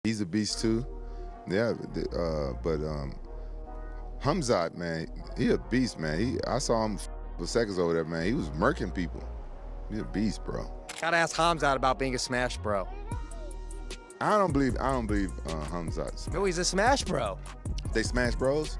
He's a beast too. Yeah, but Khamzat, man, he a beast, man. I saw him for seconds over there, man. He was murking people. He's a beast, bro. Gotta ask Khamzat about being a Smash Bro. I don't believe Khamzat. No, he's a Smash Bro. They Smash Bros.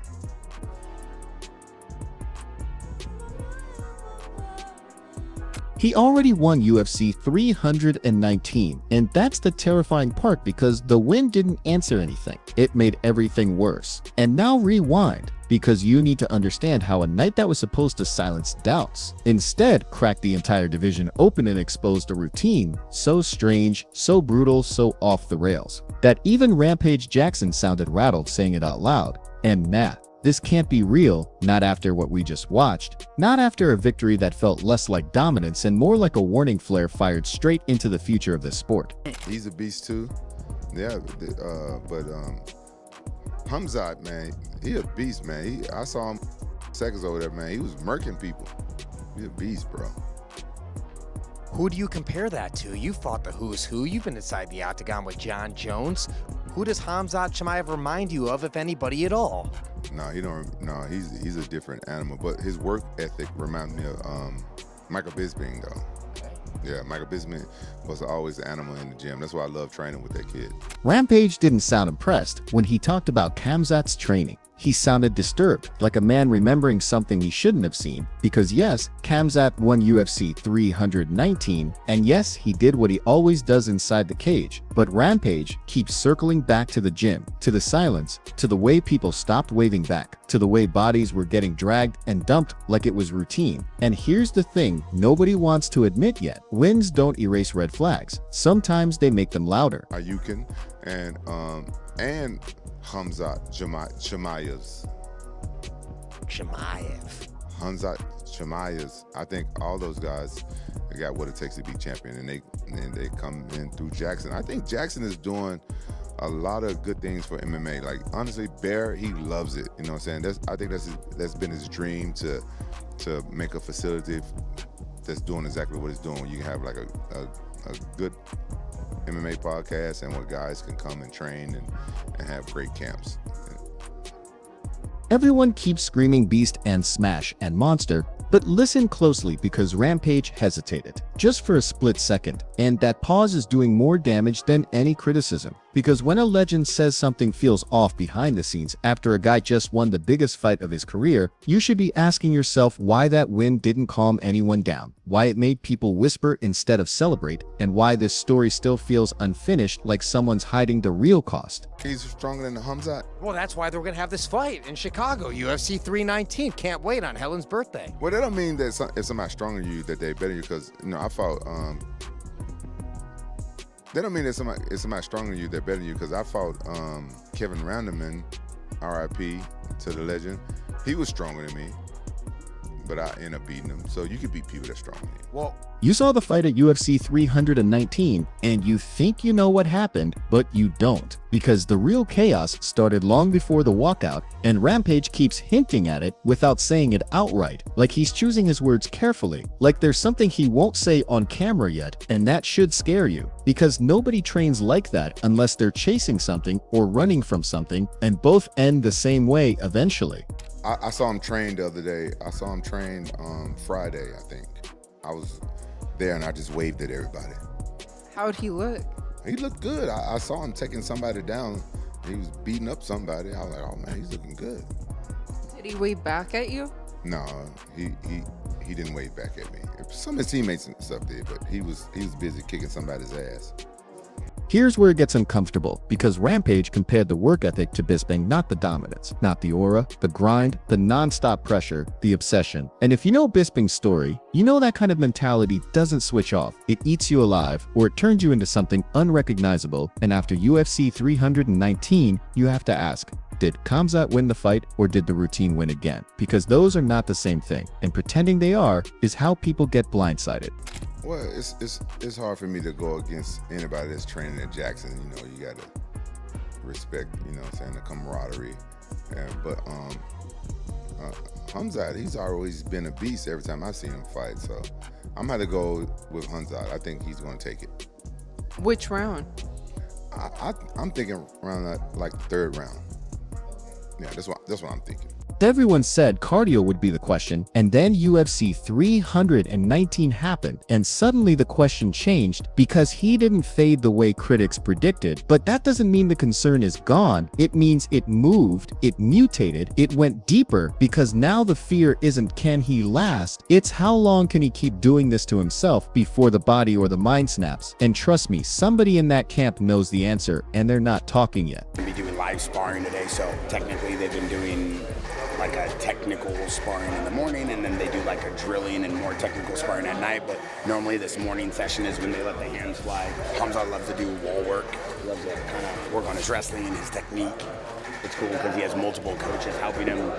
He already won UFC 319, and that's the terrifying part because the win didn't answer anything. It made everything worse. And now rewind, because you need to understand how a night that was supposed to silence doubts instead cracked the entire division open and exposed a routine so strange, so brutal, so off the rails, that even Rampage Jackson sounded rattled saying it out loud. And math. This can't be real, not after what we just watched, not after a victory that felt less like dominance and more like a warning flare fired straight into the future of this sport. He's a beast too. Yeah, but Khamzat, man, he a beast, man. I saw him seconds over there, man. He was murking people. He's a beast, bro. Who do you compare that to? You fought the who's who. You've been inside the octagon with John Jones. Who does Khamzat Chimaev remind you of, if anybody at all? No, he don't. No, he's a different animal. But his work ethic reminds me of Michael Bisping, though. Okay. Yeah, Michael Bisping was always an animal in the gym. That's why I love training with that kid. Rampage didn't sound impressed when he talked about Khamzat's training. He sounded disturbed, like a man remembering something he shouldn't have seen, because yes, Khamzat won UFC 319, and yes, he did what he always does inside the cage, but Rampage keeps circling back to the gym, to the silence, to the way people stopped waving back, to the way bodies were getting dragged and dumped like it was routine. And here's the thing nobody wants to admit yet. Wins don't erase red flags. Sometimes they make them louder. Ayukin and Khamzat Chimaev. Khamzat Chimaev. I think all those guys got what it takes to be champion, and they come in through Jackson. I think Jackson is doing a lot of good things for MMA. Like honestly, Bear, he loves it. You know what I'm saying? I think that's been his dream to make a facility that's doing exactly what it's doing. You can have like a good MMA podcast and where guys can come and train and have great camps. Everyone keeps screaming beast and smash and monster, but listen closely because Rampage hesitated, just for a split second, and that pause is doing more damage than any criticism. Because when a legend says something feels off behind the scenes after a guy just won the biggest fight of his career, you should be asking yourself why that win didn't calm anyone down, why it made people whisper instead of celebrate, and why this story still feels unfinished like someone's hiding the real cost. He's stronger than the Khamzat. Well, that's why they're gonna have this fight in Chicago, UFC 319. Can't wait on Helen's birthday. Well, that don't mean that if somebody's stronger than you that they're better than you, because I fought. That don't mean that somebody stronger than you they're better than you, because I fought Kevin Randleman, R.I.P. to the legend. He was stronger than me, but I ended up beating him. So you can beat people that's stronger than you. Well, you saw the fight at UFC 319, and you think you know what happened, but you don't. Because the real chaos started long before the walkout, and Rampage keeps hinting at it without saying it outright, like he's choosing his words carefully, like there's something he won't say on camera yet, and that should scare you. Because nobody trains like that unless they're chasing something or running from something, and both end the same way eventually. I saw him train the other day. I saw him train Friday, I think. I was there and I just waved at everybody. How'd he look? He looked good. I saw him taking somebody down. He was beating up somebody. I was like, oh man, he's looking good. Did he wave back at you? No, he didn't wave back at me. Some of his teammates and stuff did, but he was busy kicking somebody's ass. Here's where it gets uncomfortable, because Rampage compared the work ethic to Bisping, not the dominance, not the aura, the grind, the non-stop pressure, the obsession. And if you know Bisping's story, you know that kind of mentality doesn't switch off. It eats you alive, or it turns you into something unrecognizable. And after UFC 319, you have to ask, did Khamzat win the fight, or did the routine win again? Because those are not the same thing, and pretending they are is how people get blindsided. Well, it's hard for me to go against anybody that's training at Jackson. You gotta respect, what I'm saying, the camaraderie. But Khamzat, he's always been a beast every time I've seen him fight. So I'm gonna go with Khamzat. I think he's gonna take it. Which round? I'm thinking around like the third round. Yeah, that's what I'm thinking. Everyone said cardio would be the question, and then UFC 319 happened, and suddenly the question changed because he didn't fade the way critics predicted. But that doesn't mean the concern is gone. It means it moved, it mutated, it went deeper, because now the fear isn't can he last, it's how long can he keep doing this to himself before the body or the mind snaps. And trust me, somebody in that camp knows the answer, and they're not talking yet. We'll be doing live sparring today, so technically they've been doing like a technical sparring in the morning, and then they do like a drilling and more technical sparring at night. But normally this morning session is when they let the hands fly. Khamzat loves to do wall work. He loves to kind of work on his wrestling and his technique. It's cool because he has multiple coaches helping him.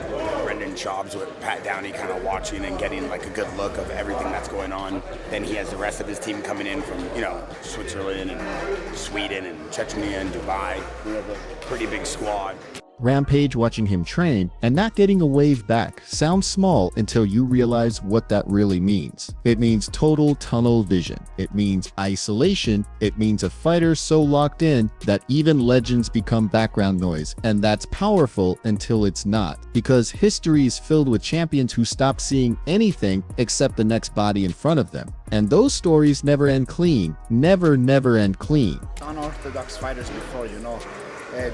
Brendan Schaub's with Pat Downey kind of watching and getting like a good look of everything that's going on. Then he has the rest of his team coming in from, Switzerland and Sweden and Chechnya and Dubai. We have a pretty big squad. Rampage watching him train and not getting a wave back sounds small until you realize what that really means. It means total tunnel vision. It means isolation. It means a fighter so locked in that even legends become background noise, and that's powerful until it's not, because history is filled with champions who stop seeing anything except the next body in front of them. And those stories never end clean. Never end clean. Unorthodox fighters before,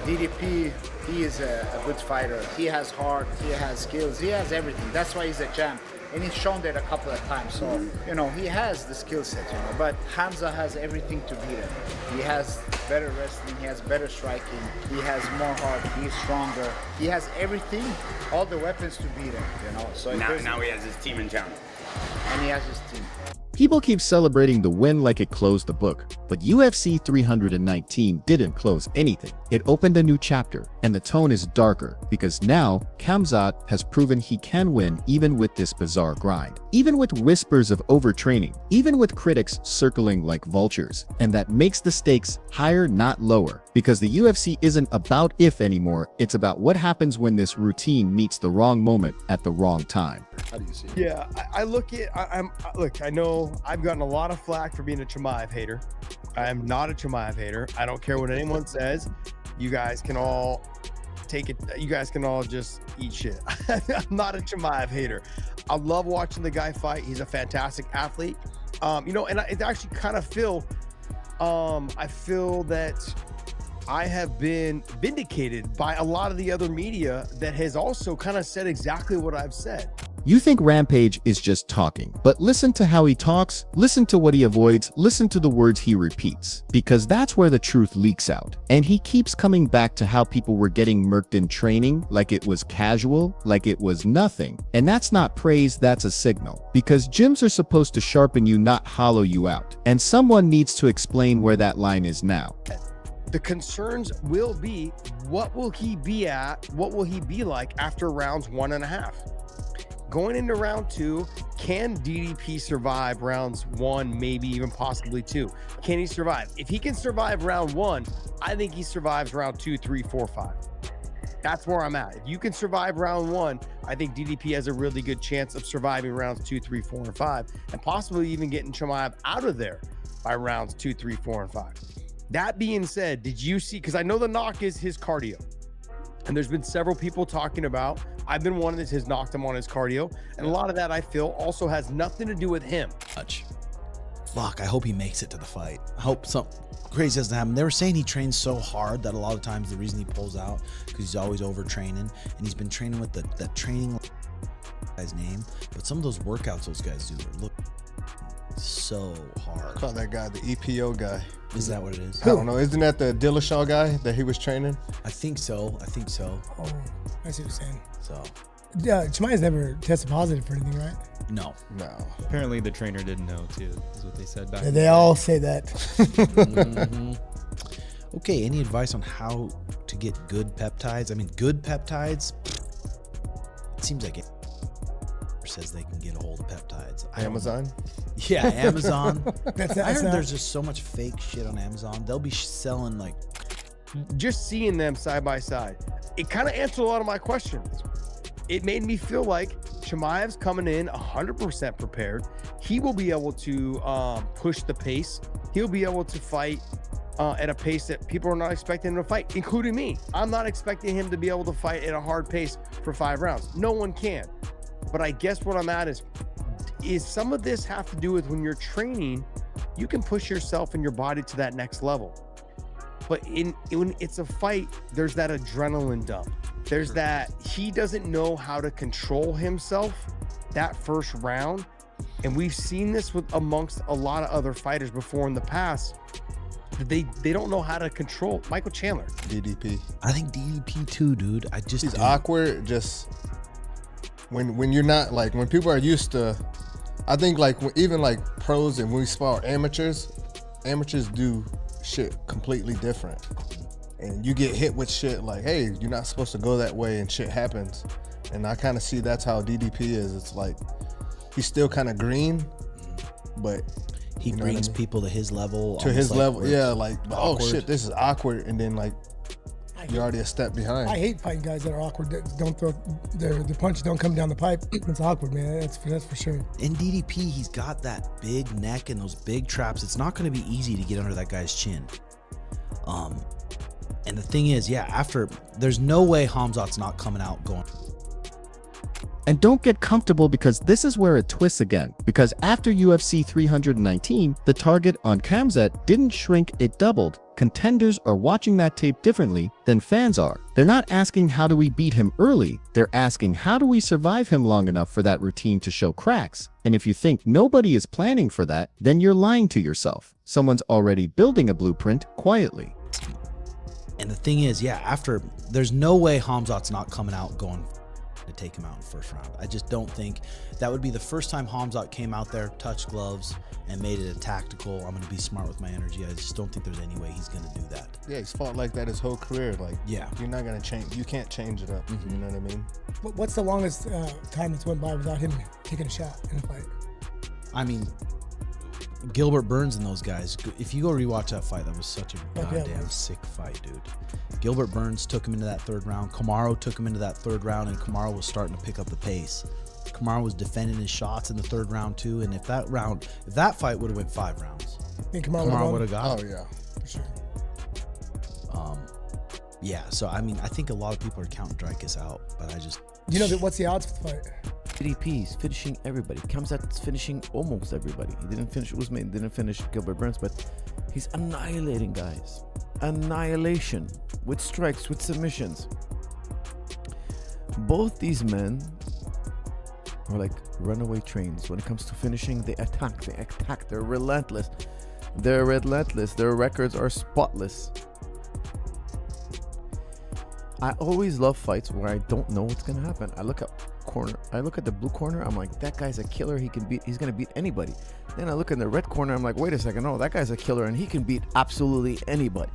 DDP, he is a good fighter. He has heart, he has skills, he has everything. That's why he's a champ. And he's shown that a couple of times. So, he has the skill set, But Khamzat has everything to beat him. He has better wrestling, he has better striking, he has more heart, he's stronger. He has everything, all the weapons to beat him, So now he has his team in town. And he has his team. People keep celebrating the win like it closed the book, but UFC 319 didn't close anything. It opened a new chapter, and the tone is darker because now Khamzat has proven he can win even with this bizarre grind, even with whispers of overtraining, even with critics circling like vultures. And that makes the stakes higher, not lower, because the UFC isn't about if anymore, it's about what happens when this routine meets the wrong moment at the wrong time. How do you see it? Yeah, I look at, look, I know I've gotten a lot of flack for being a Chimaev hater. I am not a Chimaev hater. I don't care what anyone says. You guys can all take it. You guys can all just eat shit. I'm not a Chimaev hater. I love watching the guy fight. He's a fantastic athlete. And I actually kind of feel, I feel that I have been vindicated by a lot of the other media that has also kind of said exactly what I've said. You think Rampage is just talking, but listen to how he talks, listen to what he avoids, listen to the words he repeats, because that's where the truth leaks out. And he keeps coming back to how people were getting murked in training, like it was casual, like it was nothing. And that's not praise, that's a signal, because gyms are supposed to sharpen you, not hollow you out. And someone needs to explain where that line is now. The concerns will be, what will he be at? What will he be like after rounds 1.5? Going into round 2, can DDP survive rounds 1, maybe even possibly 2? Can he survive? If he can survive round 1, I think he survives round 2, 3, 4, 5. That's where I'm at. If you can survive round 1, I think DDP has a really good chance of surviving rounds 2, 3, 4, and 5, and possibly even getting Chimaev out of there by rounds 2, 3, 4, and 5. That being said, did you see, because I know the knock is his cardio, and there's been several people talking about, I've been one that has knocked him on his cardio, and a lot of that I feel also has nothing to do with him. Fuck, I hope he makes it to the fight. I hope something crazy doesn't happen. They were saying he trains so hard that a lot of times the reason he pulls out because he's always overtraining, and he's been training with that training guy's name, but some of those workouts those guys do look so hard. Call that guy the EPO guy. Is that what it is? I don't know. Isn't that the Dillashaw guy that he was training? I think so. Oh, I see what you're saying. So, Chimaev's never tested positive for anything, right? no. Apparently the trainer didn't know too, is what they said back. Yeah, they all say that. Okay, any advice on how to get good peptides? I mean, good peptides, it seems like it says they can get a hold of peptides. Amazon? Yeah, Amazon. I heard not- there's just so much fake shit on Amazon. They'll be selling like... Just seeing them side by side, it kind of answered a lot of my questions. It made me feel like Chimaev's coming in 100% prepared. He will be able to push the pace. He'll be able to fight at a pace that people are not expecting him to fight, including me. I'm not expecting him to be able to fight at a hard pace for 5 rounds. No one can. But I guess what I'm at is some of this have to do with when you're training, you can push yourself and your body to that next level. But when it's a fight, there's that adrenaline dump. There's that he doesn't know how to control himself that first round. And we've seen this with amongst a lot of other fighters before in the past. They don't know how to control. Michael Chandler. DDP. I think DDP too, dude. He's awkward. Just when you're not like, when people are used to, I think like even like pros and when we spar amateurs do shit completely different. And you get hit with shit like, hey, you're not supposed to go that way, and shit happens. And I kind of see that's how DDP is. It's like he's still kind of green, but he brings people to his level. To his level, yeah. Like, oh awkward. shit, this is awkward, and then like you're already a step behind. I hate fighting guys that are awkward. That don't throw the punches don't come down the pipe. It's awkward, man. That's for sure. In DDP, he's got that big neck and those big traps. It's not going to be easy to get under that guy's chin. And the thing is, yeah, after there's no way Khamzat's not coming out going. And don't get comfortable, because this is where it twists again. Because after UFC 319, the target on Khamzat didn't shrink, it doubled. Contenders are watching that tape differently than fans are. They're not asking how do we beat him early, they're asking how do we survive him long enough for that routine to show cracks. And if you think nobody is planning for that, then you're lying to yourself. Someone's already building a blueprint quietly. And the thing is, yeah, after there's no way Khamzat's not coming out going to take him out in the first round. I just don't think that would be the first time Khamzat came out there, touched gloves, and made it a tactical, I'm going to be smart with my energy. I just don't think there's any way he's going to do that. Yeah, he's fought like that his whole career. Like, yeah, you're not going to change. You can't change it up. You know what I mean? What's the longest time that's went by without him taking a shot in a fight? I mean, Gilbert Burns and those guys, if you go rewatch that fight, that was such a goddamn sick fight, dude. Gilbert Burns took him into that 3rd round. Kamaru took him into that 3rd round, and Kamaru was starting to pick up the pace. Kamaru was defending his shots in the 3rd round too, and if that fight would have went 5 rounds, Kamaru would have got it. Oh yeah, for sure. Yeah, so I mean, I think a lot of people are counting Dreykus out, but I just... You know, what's the odds for the fight? DDP's finishing everybody. Khamzat's finishing almost everybody. He didn't finish Usman, didn't finish Gilbert Burns, but he's annihilating guys. Annihilation with strikes, with submissions. Both these men are like runaway trains. When it comes to finishing, they attack. They're relentless. Their records are spotless. I always love fights where I don't know what's gonna happen. I look at the blue corner, I'm like, that guy's a killer, he's gonna beat anybody. Then I look in the red corner, I'm like, wait a second, no, that guy's a killer and he can beat absolutely anybody.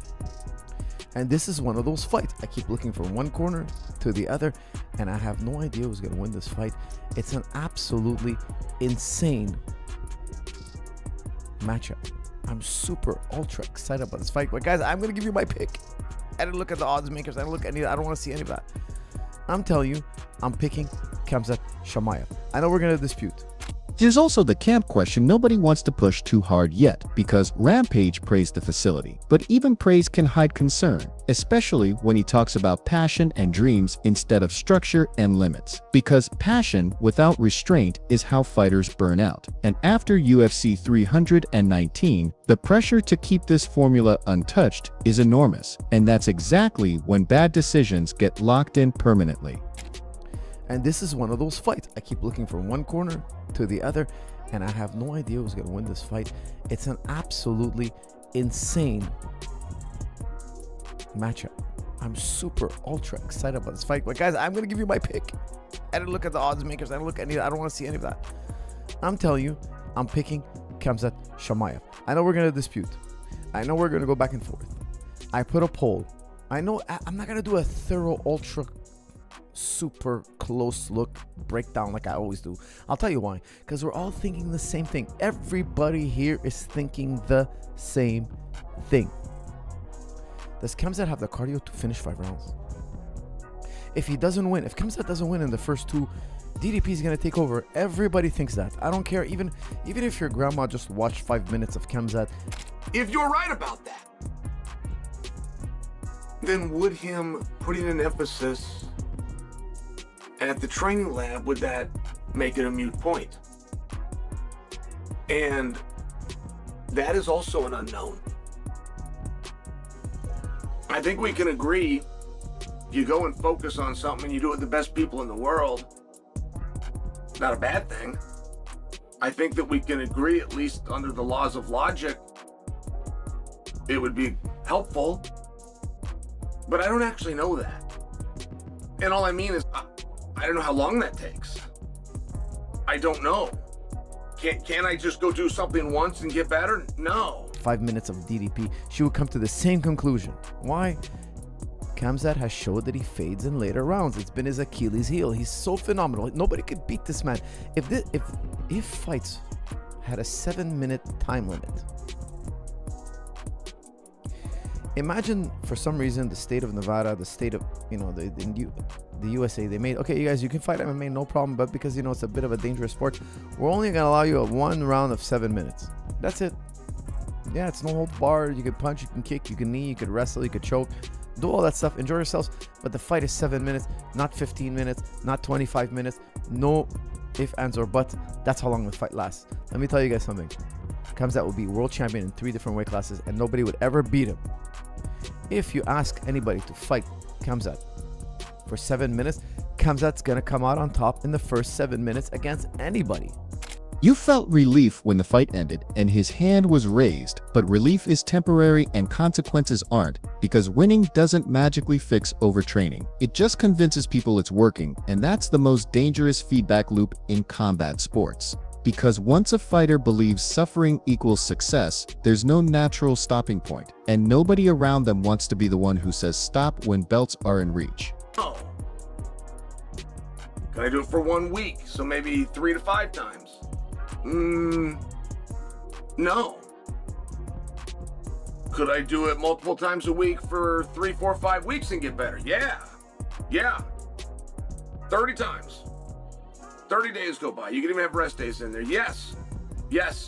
And this is one of those fights. I keep looking from one corner to the other, and I have no idea who's gonna win this fight. It's an absolutely insane matchup. I'm super ultra excited about this fight. But guys, I'm gonna give you my pick. I didn't look at the odds makers. I don't want to see any of that. I'm telling you, I'm picking Khamzat Chimaev. I know we're going to dispute. There's also the camp question nobody wants to push too hard yet, because Rampage praised the facility. But even praise can hide concern, especially when he talks about passion and dreams instead of structure and limits. Because passion without restraint is how fighters burn out. And after UFC 319, the pressure to keep this formula untouched is enormous. And that's exactly when bad decisions get locked in permanently. And this is one of those fights. I keep looking from one corner to the other, and I have no idea who's going to win this fight. It's an absolutely insane matchup. I'm super ultra excited about this fight. But guys, I'm going to give you my pick. I didn't look at the odds makers. I don't want to see any of that. I'm telling you, I'm picking Khamzat Chimaev. I know we're going to dispute. I know we're going to go back and forth. I put a poll. I know I'm not going to do a thorough ultra super close look breakdown like I always do. I'll tell you why. Because we're all thinking the same thing. Everybody here is thinking the same thing. Does Khamzat have the cardio to finish 5 rounds? If Khamzat doesn't win in the first 2, DDP is going to take over. Everybody thinks that. I don't care. Even if your grandma just watched 5 minutes of Khamzat. If you're right about that, then would him putting an emphasis at the training lab, would that make it a moot point? And that is also an unknown. I think we can agree, you go and focus on something and you do it with the best people in the world, not a bad thing. I think that we can agree, at least under the laws of logic, it would be helpful, but I don't actually know that. And all I mean is, I don't know how long that takes. I don't know. Can I just go do something once and get better? No. 5 minutes of DDP, she would come to the same conclusion. Why? Khamzat has showed that he fades in later rounds. It's been his Achilles heel. He's so phenomenal. Nobody could beat this man. If fights had a 7-minute time limit, imagine for some reason the state of Nevada, the state of, the USA, they made, okay, you guys, you can fight MMA, no problem, but because, it's a bit of a dangerous sport, we're only going to allow you one round of 7 minutes. That's it. Yeah, it's no holds barred. You can punch, you can kick, you can knee, you could wrestle, you could choke, do all that stuff, enjoy yourselves, but the fight is 7 minutes, not 15 minutes, not 25 minutes, no if, ands, or buts. That's how long the fight lasts. Let me tell you guys something. Khamzat will be world champion in 3 different weight classes, and nobody would ever beat him. If you ask anybody to fight Khamzat for 7 minutes, Khamzat's gonna come out on top in the first 7 minutes against anybody. You felt relief when the fight ended and his hand was raised, but relief is temporary and consequences aren't, because winning doesn't magically fix overtraining. It just convinces people it's working, and that's the most dangerous feedback loop in combat sports. Because once a fighter believes suffering equals success, there's no natural stopping point, and nobody around them wants to be the one who says stop when belts are in reach. Oh. Can I do it for 1 week? So maybe 3 to 5 times? No. Could I do it multiple times a week for 3, 4, 5 weeks and get better? Yeah. 30 times. 30 days go by. You can even have rest days in there. Yes,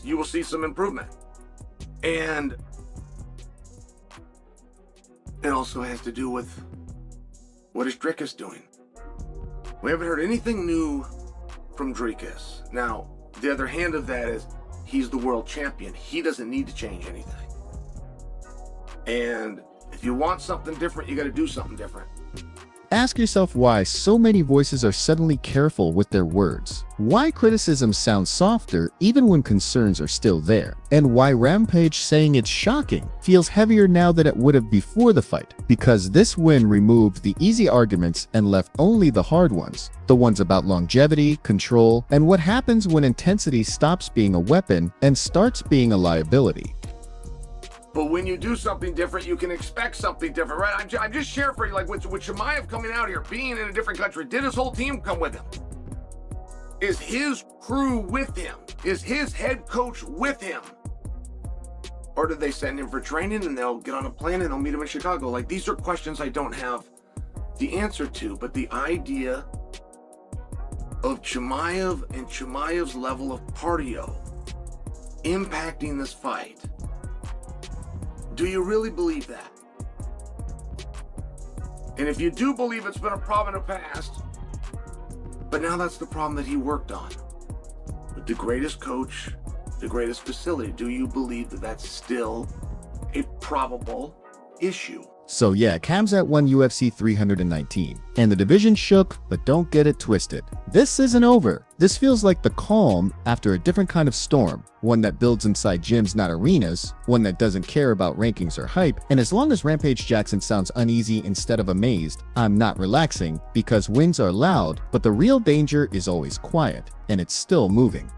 you will see some improvement. And it also has to do with what is Dricus doing. We haven't heard anything new from Dricus. Now, the other hand of that is he's the world champion. He doesn't need to change anything. And if you want something different, you got to do something different. Ask yourself why so many voices are suddenly careful with their words. Why criticism sounds softer even when concerns are still there. And why Rampage saying it's shocking feels heavier now than it would have before the fight. Because this win removed the easy arguments and left only the hard ones. The ones about longevity, control, and what happens when intensity stops being a weapon and starts being a liability. But when you do something different, you can expect something different, right? I'm just sharing for you, like with Chimaev coming out here, being in a different country, did his whole team come with him? Is his crew with him? Is his head coach with him? Or did they send him for training and they'll get on a plane and they'll meet him in Chicago? Like, these are questions I don't have the answer to, but the idea of Chimaev and Chimaev's level of cardio impacting this fight, do you really believe that? And if you do believe it's been a problem in the past, but now that's the problem that he worked on with the greatest coach, the greatest facility, do you believe that that's still a probable issue? So yeah, Khamzat won UFC 319, and the division shook, but don't get it twisted. This isn't over. This feels like the calm after a different kind of storm, one that builds inside gyms, not arenas, one that doesn't care about rankings or hype, and as long as Rampage Jackson sounds uneasy instead of amazed, I'm not relaxing, because wins are loud, but the real danger is always quiet, and it's still moving.